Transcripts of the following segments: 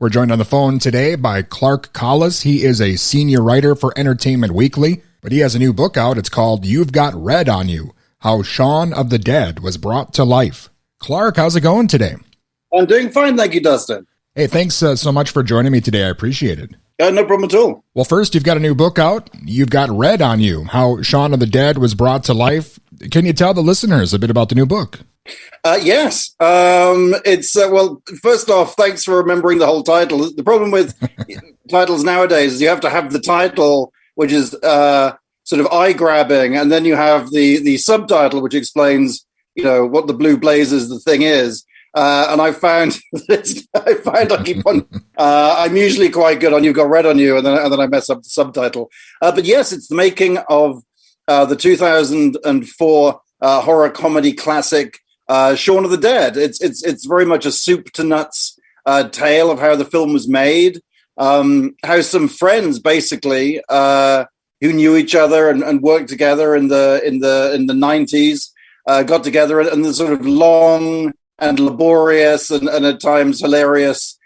We're joined on the phone today by Clark Collis. He is a senior writer for Entertainment Weekly, but he has a new book out. It's called You've Got Red on You, How Shaun of the Dead Was Brought to Life. Clark, how's it going today? I'm doing fine, thank you, Dustin. Hey, thanks so much for joining me today. I appreciate it. No problem at all. Well, first, you've got a new book out. You've got Red on You, How Shaun of the Dead Was Brought to Life. Can you tell the listeners a bit about the new book? Yes. Well, first off, thanks for remembering the whole title. The problem with titles nowadays is you have to have the title, which is sort of eye-grabbing, and then you have the subtitle, which explains, what the blue blazes the thing is. And I found I keep on. I'm usually quite good on "You've Got Red on You," and then I mess up the subtitle. But yes, it's the making of the 2004 horror comedy classic Shaun of the Dead. It's very much a soup to nuts tale of how the film was made, how some friends basically who knew each other and worked together in the 90s got together, and the sort of long and laborious and at times hilarious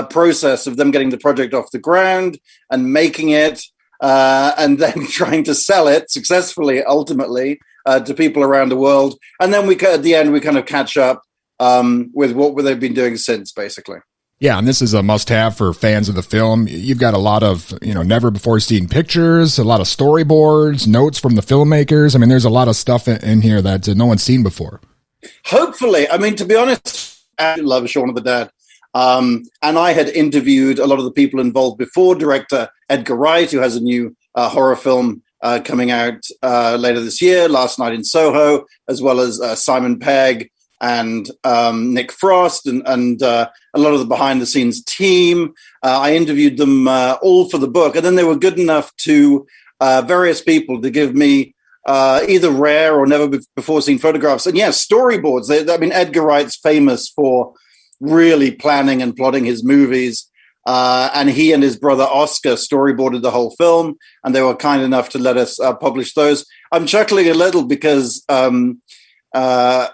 process of them getting the project off the ground and making it, and then trying to sell it successfully, ultimately, to people around the world. And then at the end, we kind of catch up with what they've been doing since, basically. Yeah, and this is a must-have for fans of the film. You've got a lot of, never-before-seen pictures, a lot of storyboards, notes from the filmmakers. I mean, there's a lot of stuff in here that no one's seen before. Hopefully. I mean, to be honest, I love Shaun of the Dead. And I had interviewed a lot of the people involved before, director Edgar Wright, who has a new horror film coming out later this year, Last Night in Soho, as well as Simon Pegg and Nick Frost and a lot of the behind-the-scenes team. I interviewed them all for the book, and then they were good enough to various people to give me either rare or never before seen photographs. And yes, storyboards. Edgar Wright's famous for really planning and plotting his movies. And he and his brother Oscar storyboarded the whole film, and they were kind enough to let us publish those. I'm chuckling a little because, as I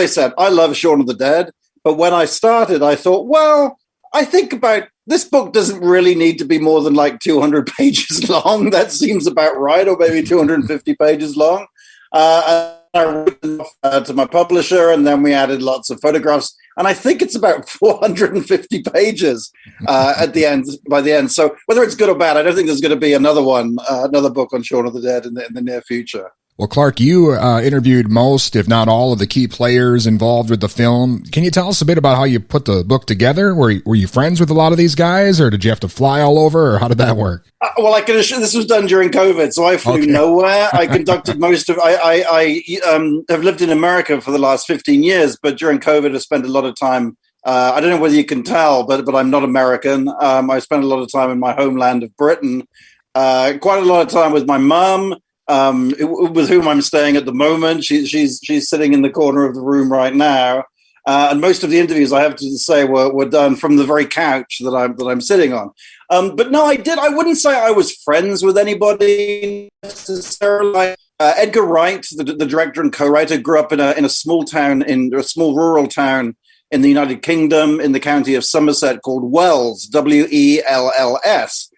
said, I love Shaun of the Dead. But when I started, I thought, well, I think about this book doesn't really need to be more than like 200 pages long. That seems about right, or maybe 250 pages long. And I wrote it to my publisher, and then we added lots of photographs. And I think it's about 450 pages at the end. By the end, so whether it's good or bad, I don't think there's going to be another book on Shaun of the Dead in the near future. Well, Clark, you interviewed most, if not all, of the key players involved with the film. Can you tell us a bit about how you put the book together? Were you friends with a lot of these guys, or did you have to fly all over, or how did that work? Well, I can assure this was done during COVID, so I flew nowhere. I conducted most of. I have lived in America for the last 15 years, but during COVID, I spent a lot of time. I don't know whether you can tell, but I'm not American. I spent a lot of time in my homeland of Britain. Quite a lot of time with my mum. With whom I'm staying at the moment. She's sitting in the corner of the room right now, and most of the interviews, I have to say, were done from the very couch that I'm sitting on. But no, I wouldn't say I was friends with anybody necessarily. Edgar Wright, the director and co-writer, grew up in a small town, in a small rural town in the United Kingdom, in the county of Somerset, called Wells, Wells.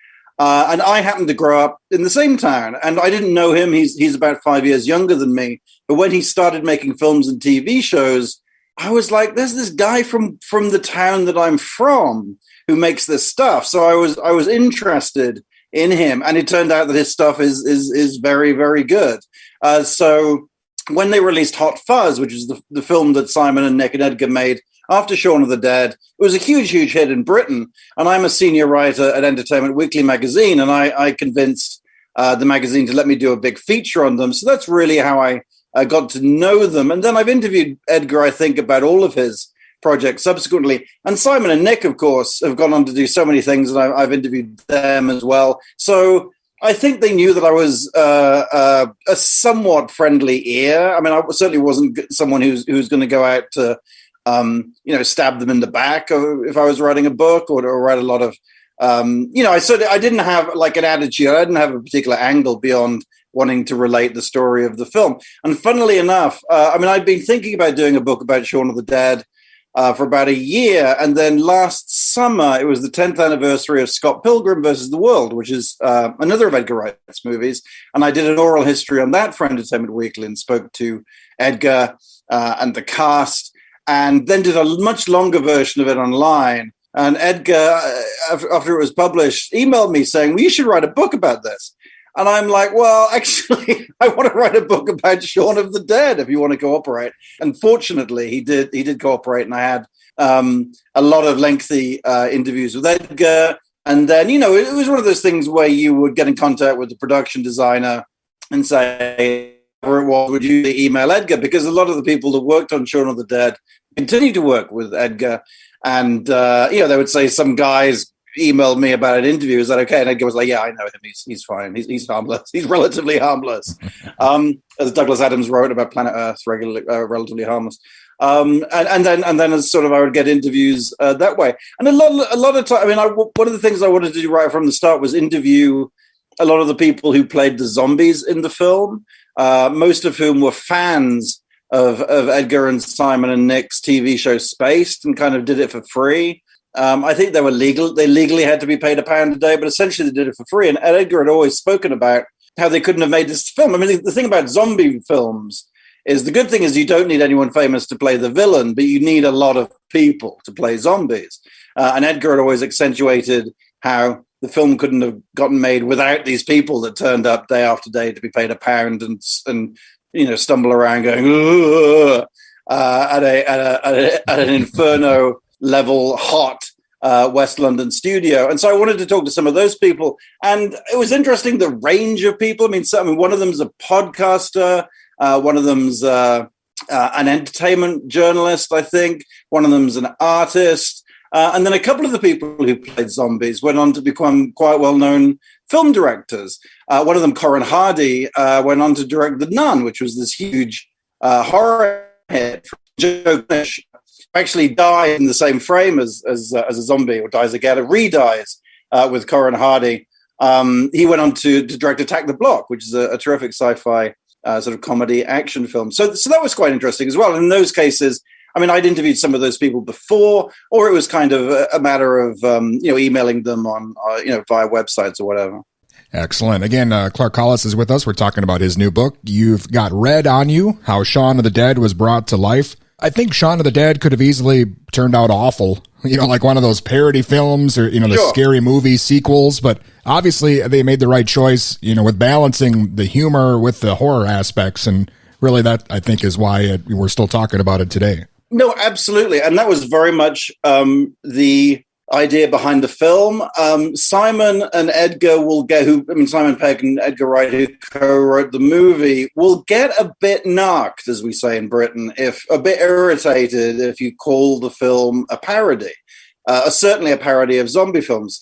And I happened to grow up in the same town, and I didn't know him. He's about 5 years younger than me. But when he started making films and TV shows, I was like, "There's this guy from the town that I'm from who makes this stuff." So I was interested in him, and it turned out that his stuff is very, very good. So when they released Hot Fuzz, which is the film that Simon and Nick and Edgar made after Shaun of the Dead, it was a huge, huge hit in Britain. And I'm a senior writer at Entertainment Weekly magazine, and I convinced the magazine to let me do a big feature on them. So that's really how I got to know them. And then I've interviewed Edgar, I think, about all of his projects subsequently. And Simon and Nick, of course, have gone on to do so many things, and I've interviewed them as well. So I think they knew that I was a somewhat friendly ear. I mean, I certainly wasn't someone who's going to go out to stab them in the back if I was writing a book or write a lot of, I didn't have like an attitude. I didn't have a particular angle beyond wanting to relate the story of the film. And funnily enough, I'd been thinking about doing a book about Shaun of the Dead for about a year. And then last summer, it was the 10th anniversary of Scott Pilgrim versus the World, which is another of Edgar Wright's movies. And I did an oral history on that for Entertainment Weekly and spoke to Edgar and the cast, and then did a much longer version of it online. And Edgar, after it was published, emailed me saying, well, you should write a book about this. And I'm like, well, actually, I want to write a book about Shaun of the Dead if you want to cooperate. And fortunately, he did cooperate, and I had a lot of lengthy interviews with Edgar. And then, it was one of those things where you would get in contact with the production designer and say, whatever it was, would you email Edgar? Because a lot of the people that worked on Shaun of the Dead continue to work with Edgar. And, they would say some guys emailed me about an interview. Is that okay? And Edgar was like, yeah, I know him. He's fine. He's harmless. He's relatively harmless. As Douglas Adams wrote about Planet Earth, relatively harmless. And then as sort of I would get interviews that way. And a lot of time, one of the things I wanted to do right from the start was interview a lot of the people who played the zombies in the film, most of whom were fans of Edgar and Simon and Nick's TV show Spaced, and kind of did it for free. I think they legally had to be paid £1 a day, but essentially they did it for free. And Edgar had always spoken about how they couldn't have made this film. I mean, the thing about zombie films is the good thing is you don't need anyone famous to play the villain, but you need a lot of people to play zombies. And Edgar had always accentuated how the film couldn't have gotten made without these people that turned up day after day to be paid £1 and stumble around going at an inferno level hot West London studio. And so I wanted to talk to some of those people, and it was interesting the range of people. One of them's a podcaster, one of them's an entertainment journalist, I think, one of them's an artist, and then a couple of the people who played zombies went on to become quite well-known film directors. One of them, Corin Hardy, went on to direct The Nun, which was this huge horror hit from Joe Cornish, actually died in the same frame as a zombie, or dies again, or re-dies with Corin Hardy. He went on to direct Attack the Block, which is a terrific sci-fi sort of comedy action film. So that was quite interesting as well. And in those cases, I'd interviewed some of those people before, or it was kind of a matter of emailing them on via websites or whatever. Excellent. Again, Clark Collis is with us. We're talking about his new book, You've Got Red on You, How Shaun of the Dead Was Brought to Life. I think Shaun of the Dead could have easily turned out awful, like one of those parody films or, the Sure. scary movie sequels. But obviously they made the right choice, with balancing the humor with the horror aspects. And really that, I think, is why we're still talking about it today. No, absolutely. And that was very much the idea behind the film. Simon and Edgar Simon Pegg and Edgar Wright, who co-wrote the movie, will get a bit knocked, as we say in Britain, if a bit irritated if you call the film a parody, certainly a parody of zombie films.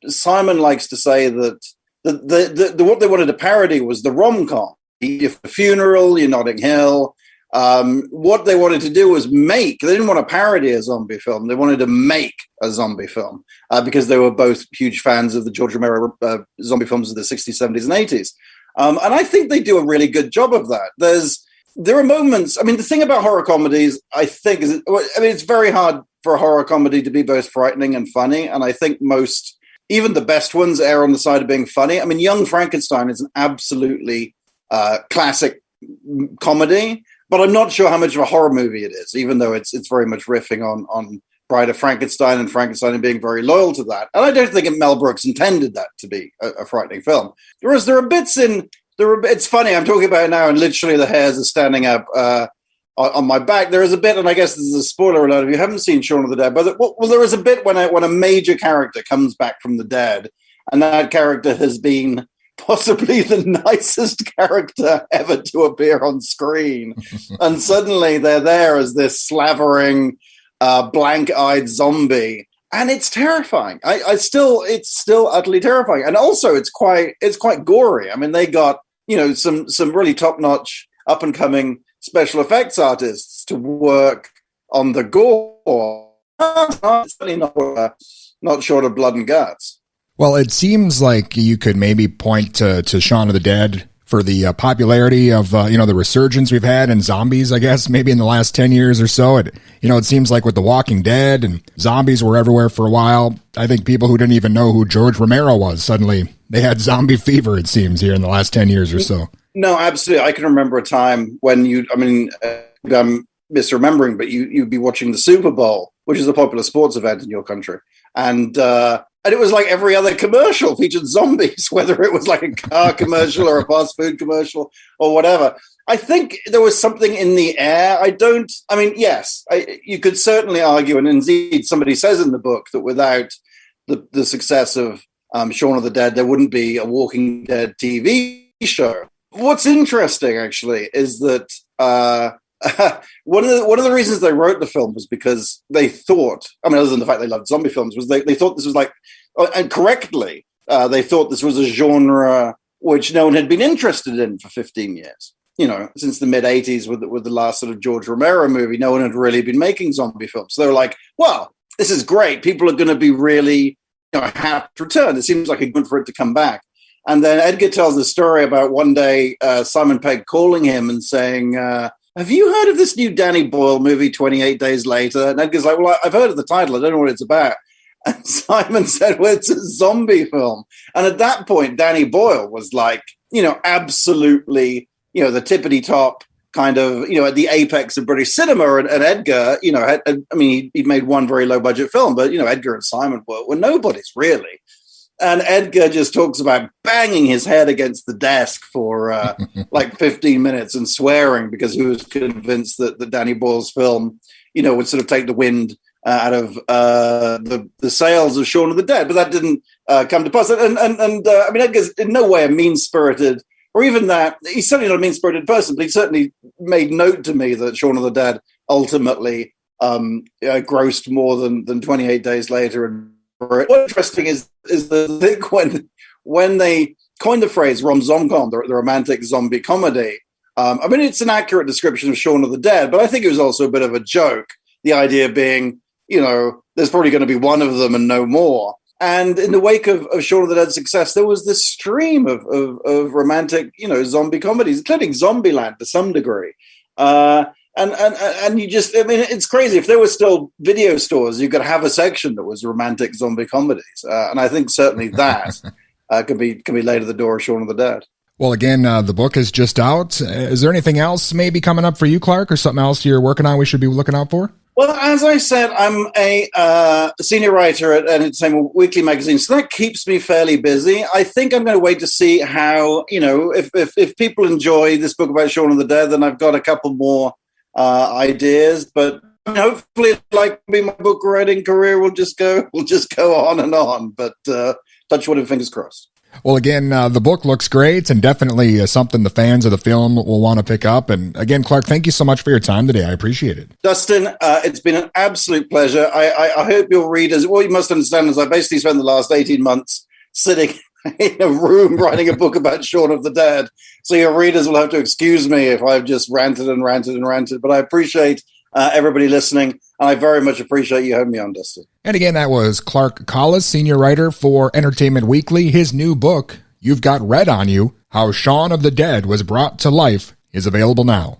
Simon likes to say that what they wanted to parody was the rom-com. Your Funeral, Your Notting Hill. What they wanted to do was they didn't want to parody a zombie film. They wanted to make a zombie film because they were both huge fans of the George Romero zombie films of the 60s, 70s, and 80s. And I think they do a really good job of that. There are moments, the thing about horror comedies, I think, is, it's very hard for a horror comedy to be both frightening and funny. And I think even the best ones err on the side of being funny. Young Frankenstein is an absolutely classic comedy, but I'm not sure how much of a horror movie it is, even though it's very much riffing on Bride of Frankenstein and Frankenstein and being very loyal to that. And I don't think Mel Brooks intended that to be a frightening film. Whereas there are bits it's funny, I'm talking about it now and literally the hairs are standing up on my back. There is a bit, and I guess this is a spoiler alert if you haven't seen Shaun of the Dead, but there is a bit when a major character comes back from the dead, and that character has been possibly the nicest character ever to appear on screen. And suddenly they're there as this slavering, blank-eyed zombie. And it's terrifying. It's still utterly terrifying. And also it's quite gory. They got, some really top-notch, up-and-coming special effects artists to work on the gore. Certainly not short of blood and guts. Well, it seems like you could maybe point to Shaun of the Dead for the popularity of, the resurgence we've had in zombies, I guess, maybe in the last 10 years or so. It seems like with The Walking Dead and zombies were everywhere for a while. I think people who didn't even know who George Romero was, suddenly they had zombie fever, it seems, here in the last 10 years or so. No, absolutely. I can remember a time when I'm misremembering, but you'd be watching the Super Bowl, which is a popular sports event in your country. And it was like every other commercial featured zombies, whether it was like a car commercial or a fast food commercial or whatever. I think there was something in the air. Yes, you could certainly argue, and indeed somebody says in the book that without the success of Shaun of the Dead, there wouldn't be a Walking Dead TV show. What's interesting, actually, is that one of the reasons they wrote the film was because they thought, other than the fact they loved zombie films, was they thought this was like, and correctly, they thought this was a genre which no one had been interested in for 15 years. Since the mid-'80s with the last sort of George Romero movie, no one had really been making zombie films. So they were like, well, this is great. People are going to be really happy to return. It seems like a good for it to come back. And then Edgar tells the story about one day Simon Pegg calling him and saying, have you heard of this new Danny Boyle movie, 28 Days Later? And Edgar's like, well, I've heard of the title. I don't know what it's about. And Simon said, well, it's a zombie film. And at that point, Danny Boyle was like, absolutely, the tippity top kind of, at the apex of British cinema. And Edgar, he'd made one very low budget film, but, Edgar and Simon were nobodies really. And Edgar just talks about banging his head against the desk for like 15 minutes and swearing because he was convinced that Danny Boyle's film, would sort of take the wind out of the sales of Shaun of the Dead. But that didn't come to pass. And Edgar's in no way a mean-spirited, or even that, he's certainly not a mean-spirited person, but he certainly made note to me that Shaun of the Dead ultimately grossed more than 28 Days Later. And what's interesting is the thing when they coined the phrase rom-zomcom, the romantic zombie comedy. It's an accurate description of Shaun of the Dead, but I think it was also a bit of a joke. The idea being, there's probably going to be one of them and no more. And in the wake of Shaun of the Dead's success, there was this stream of romantic, zombie comedies, including Zombieland to some degree. And you just, it's crazy. If there were still video stores, you could have a section that was romantic zombie comedies. And I think certainly that can be laid at the door of Shaun of the Dead. Well, again, the book is just out. Is there anything else maybe coming up for you, Clark, or something else you're working on we should be looking out for? Well, as I said, I'm a senior writer at Entertainment Weekly magazine, so that keeps me fairly busy. I think I'm going to wait to see how, if people enjoy this book about Shaun of the Dead, then I've got a couple more ideas, but hopefully, like me, my book writing career will just go on and on. But touch wood and fingers crossed. Well, again, the book looks great and definitely something the fans of the film will want to pick up. And again, Clark, thank you so much for your time today. I appreciate it. Dustin, it's been an absolute pleasure. I hope your readers, what you must understand is I basically spent the last 18 months sitting in a room writing a book about Shaun of the Dead. So your readers will have to excuse me if I've just ranted and ranted and ranted. But I appreciate everybody listening. And I very much appreciate you having me on, Dustin. And again, that was Clark Collis, senior writer for Entertainment Weekly. His new book, You've Got Red on You, How Shaun of the Dead Was Brought to Life, is available now.